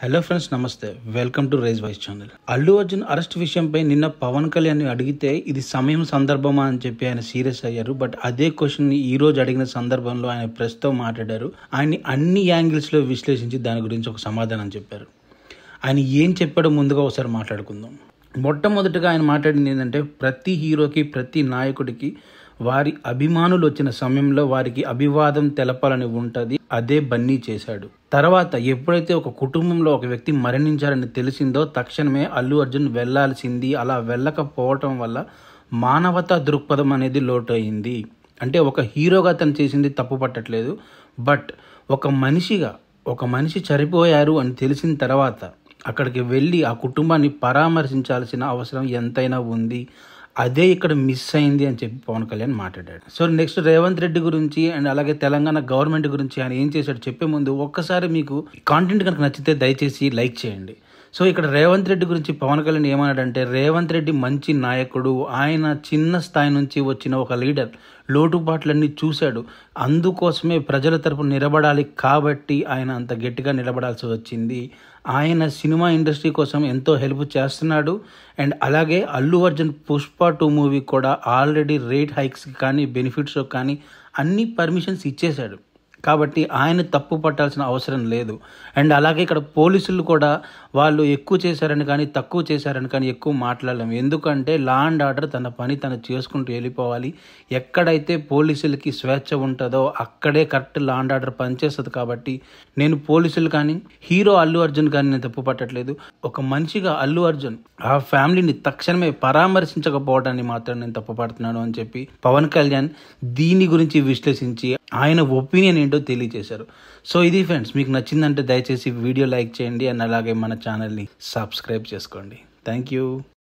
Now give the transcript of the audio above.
Hello friends, namaste. Welcome to rise voice channel. Allu Arjun arrest విషయంపై నిన్న పవన్ కళ్యాణ్ అడిగితే ఇది సమయం సందర్భమా అని చెప్పి ఆయన సీరియస్ అయ్యారు. బట్ అదే క్వశ్చన్ ని ఈ రోజు అడిగిన సందర్భంలో ఆయన ప్రెస్ తో మాట్లాడారు. ఆయన్ని అన్ని యాంగిల్స్ లో విశ్లేషించి దాని గురించి ఒక సమాధానం చెప్పారు. ఆయన ఏం చెప్పాడో ముందుగా ఒకసారి మాట్లాడుకుందాం. మొట్టమొదటిగా ఆయన మాట్లాడింది ఏంటంటే, ప్రతి హీరోకి, ప్రతి నాయకుడికి వారి అభిమానులు వచ్చిన సమయంలో వారికి అభివాదం తెలపాలని ఉంటుంది. అదే బన్నీ చేశాడు. తర్వాత ఎప్పుడైతే ఒక కుటుంబంలో ఒక వ్యక్తి మరణించారని తెలిసిందో తక్షణమే అల్లు అర్జున్ వెళ్లాల్సింది. అలా వెళ్ళకపోవటం వల్ల మానవతా దృక్పథం అనేది లోటు అయింది. అంటే ఒక హీరోగా తను చేసింది తప్పు పట్టట్లేదు. బట్ ఒక మనిషి చనిపోయారు అని తెలిసిన తర్వాత అక్కడికి వెళ్ళి ఆ కుటుంబాన్ని పరామర్శించాల్సిన అవసరం ఎంతైనా ఉంది. అదే ఇక్కడ మిస్ అయింది అని చెప్పి పవన్ కళ్యాణ్ మాట్లాడాడు. సో నెక్స్ట్ రేవంత్ రెడ్డి గురించి అండ్ అలాగే తెలంగాణ గవర్నమెంట్ గురించి ఆయన ఏం చేశాడు చెప్పే ముందు ఒక్కసారి మీకు కాంటెంట్ కనుక నచ్చితే దయచేసి లైక్ చేయండి. సో ఇక్కడ రేవంత్ రెడ్డి గురించి పవన్ కళ్యాణ్ ఏమన్నాడంటే, రేవంత్ రెడ్డి మంచి నాయకుడు, ఆయన చిన్న స్థాయి నుంచి వచ్చిన ఒక లీడర్, లోటుపాట్లన్నీ చూశాడు, అందుకోసమే ప్రజల తరపున నిలబడాలి కాబట్టి ఆయన అంత గట్టిగా నిలబడాల్సి వచ్చింది. ఆయన సినిమా ఇండస్ట్రీ కోసం ఎంతో హెల్ప్ చేస్తున్నాడు. అండ్ అలాగే అల్లు అర్జున్ పుష్ప 2 మూవీ కూడా ఆల్రెడీ రేట్ హైక్స్కి కానీ బెనిఫిట్స్ కానీ అన్ని పర్మిషన్స్ ఇచ్చేశాడు. కాబట్టి ఆయన తప్పు పట్టాల్సిన అవసరం లేదు. అండ్ అలాగే ఇక్కడ పోలీసులు కూడా వాళ్ళు ఎక్కువ చేశారని కానీ తక్కువ చేశారని కానీ ఎక్కువ మాట్లాడలేము. ఎందుకంటే లా అండ్ ఆర్డర్ తన పని తను చేసుకుంటూ వెళ్ళిపోవాలి. ఎక్కడైతే పోలీసులకి స్వేచ్ఛ ఉంటుందో అక్కడే కరెక్ట్ లా అండ్ ఆర్డర్ పనిచేస్తుంది. కాబట్టి నేను పోలీసులు కానీ హీరో అల్లు అర్జున్ కానీ నేను తప్పు పట్టట్లేదు. ఒక మనిషిగా అల్లు అర్జున్ ఆ ఫ్యామిలీని తక్షణమే పరామర్శించకపోవడాన్ని మాత్రం నేను తప్పు పడుతున్నాను అని చెప్పి పవన్ కళ్యాణ్ దీని గురించి విశ్లేషించి ఆయన ఒపీనియన్ ఏంటో తెలియజేశారు. సో ఇది ఫ్రెండ్స్, మీకు నచ్చిందంటే దయచేసి వీడియో లైక్ చేయండి అండ్ అలాగే మన ఛానల్ని సబ్స్క్రైబ్ చేసుకోండి. Thank you.